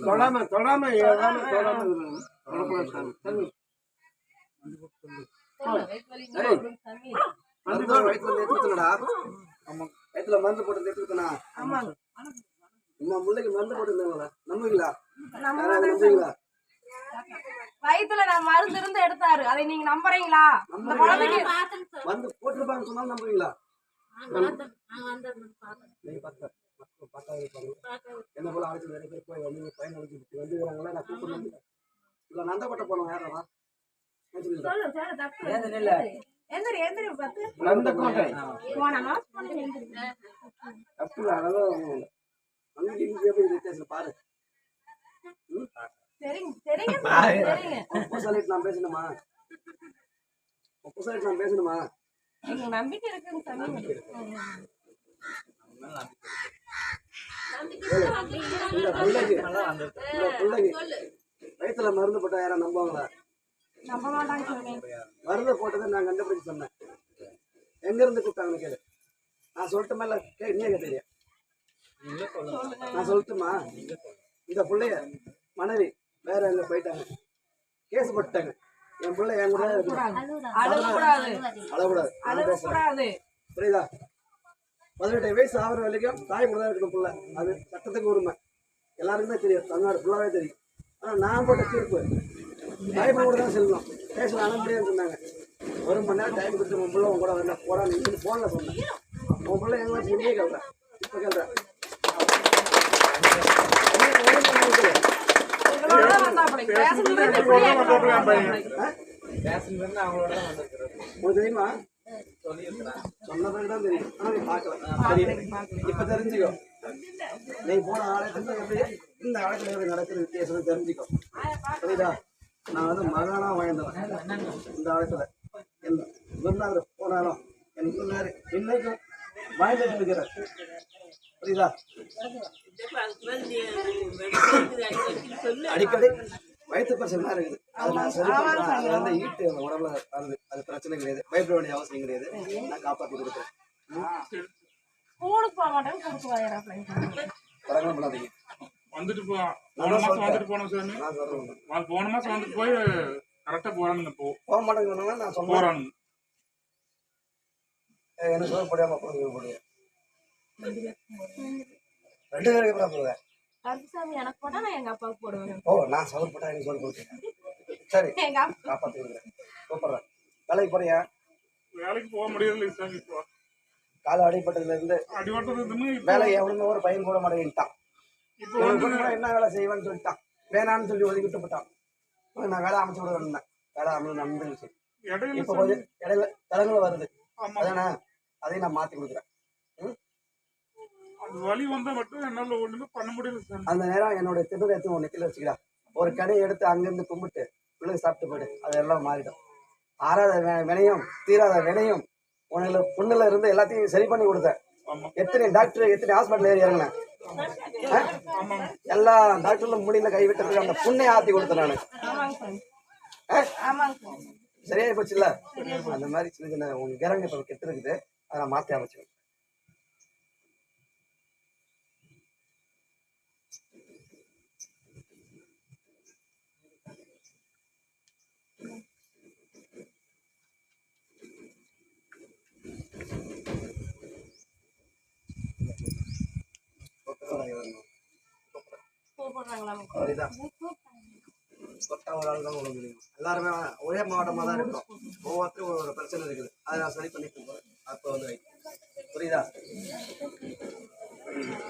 தொடாம தொடாம வயிற்றுல மருந்து போட்டு எடுத்துக்கணா முள்ளைக்கு மருந்து போட்டு நம்புவீங்களா? நம்புவீங்களா? வயிற்றுல நான் மருந்து இருந்து எடுத்தாரு, அதை நீங்க நம்புறீங்களா? மருந்து போட்டுருப்பாங்க சொன்னாலும் நம்புவீங்களா? என்ன போல ஆளுக்கு நிறைய பேர் போய் வந்து பயனளிச்சு வந்துக்கிறாங்களா? நான் கூப்பிட்டு இல்ல நந்தப்பட்ட போனோம் யாரா பாரு. நான் பேசணுமா? நான் பேசணுமா? நம்பிக்கை இருக்கு. வயிற்றுல மருந்து போட்டா யாரா நம்புவாங்களா? நம்ப மாட்டாங்க. மருந்து போட்டதை நான் கண்டுபிடிச்சு சொன்னேன். எங்க இருந்து கூப்பிட்டாங்கன்னு கேளு. நான் சொல்லட்டுமா இல்ல நீயே கேட்டீங்க? நான் சொல்லட்டுமா? இந்த பிள்ளைய மனைவி வேற எங்க போயிட்டாங்க, கேஸ் போட்டாங்க. என் பிள்ளை என் கூட அழக்கூடாது. புரியுதா? 18 வயசு ஆகிற வரைக்கும் தாய் கூட தான் இருக்கணும் பிள்ளை. அது சட்டத்துக்கு உரிமை, எல்லாருக்குமே தெரியும், தமிழ்நாடு ஃபுல்லாவே தெரியும். ஆனால் நான் போட்ட தீர்ப்பு தாய் கூட தான் செல்லணும். பேசல அனுப்படியான்னு சொன்னாங்க. 1 மணி நேரம் டைம் கொடுத்து உன் பிள்ளை உன் கூட வரல போடா நீங்க போன்ல சொன்னேன். உன் பிள்ளை எங்க வச்சு இங்கே கேள்றேன். இப்போ கேள்றேன் தெரியுமா? சொன்னதான் தெரியும். ஆனா நீ பார்க்கல. இப்ப தெரிஞ்சுக்கோ. நீ போன ஆலயத்துல எப்படி இந்த ஆலயத்துல எப்படி நடக்கிற வித்தியாசம் தெரிஞ்சுக்கோ. புரியுதா? நான் வந்து மகானா வாழ்ந்தவன் இந்த ஆலயத்துல. என் குருநாதர் போனாலும் என் குருநாதர் இன்னைக்கும் வாழ்ந்துட்டு இருக்கிறார். புரியுதா? அடிக்கடி வயிற்று பிரச்சனை இருக்குது. அது நான் சரி பண்றேன். அது வந்து ஈட்டு உடம்புல வருது. அது பிரச்சனை கிடையாது, பயப்பட வேண்டிய அவசியம் கிடையாது. நான் காப்பாற்றி கொடுக்குறேன். வந்துட்டு போனோம் சார். போன மாசம் வந்துட்டு போய் கரெக்டா போறானுங்க. போக மாட்டேங்க நான் சொல்றேன். எனக்கு சோறு போடாம போடுவேன். 2 பேருக்கு எப்படி போடுவேன்? எனக்கு போட்டா நான் எங்க அப்பாவுக்கு போடுவேன். ஓ, நான் சோறு போட்டா எனக்கு சோறு போட்டேன். சரி, காப்பாத்தி கொடுக்குறேன். கூப்பிடுறேன். வேலைக்கு போறியா? வேலைக்கு போக முடியாது. கால அடிப்பட்டதுல இருந்து வேலை எவனுமே ஒரு பையன் போட மாட்டேன்ட்டான். என்ன வேலை செய்வேன்னு சொல்லிட்டான். வேணான்னு சொல்லி ஒதுக்கிட்டு போட்டான். நான் வேலை அமைச்சு விட வந்தேன். வேலை அமைச்சு நடந்துருச்சு. இப்ப கொஞ்சம் இடையில தடங்களை வருது. அதானே, அதையும் நான் மாத்தி கொடுக்குறேன். வழி வந்தா மட்டும் என்னால ஒண்ணுமே பண்ண முடியல சார். அந்த நேரம் என்னோட திட்டத்தை எடுத்து உன் நெத்தில வச்சுக்கிறா. ஒரு கடையை எடுத்து அங்கிருந்து கும்பிட்டு பிள்ளைங்க சாப்பிட்டு போயிடு. அதெல்லாம் மாறிடும். ஆறாத வினையும் தீராத வினையும் உனக்கு புண்ணுல இருந்து எல்லாத்தையும் சரி பண்ணி கொடுத்தேன். எத்தனை டாக்டர் எத்தனை ஹாஸ்பிட்டல் ஏறி இறங்கினேன். எல்லா டாக்டர்ல முடியல கைவிட்டதுக்கு அந்த புண்ணை ஆத்தி கொடுத்தேன் நானு. சரியா போச்சு இல்ல? அந்த மாதிரி சின்ன சின்ன உங்க கிரகம் இப்ப கெட்டு இருக்குது. அதை நான் மாத்தி அமைச்சேன். எல்லாருமே ஒரே மாவட்டமா தான் இருக்கும். ஒவ்வொருத்தரும் ஒரு பிரச்சனை இருக்குது. அதை நான் சரி பண்ணிட்டு போறேன். அப்போ வந்து புரியுதா?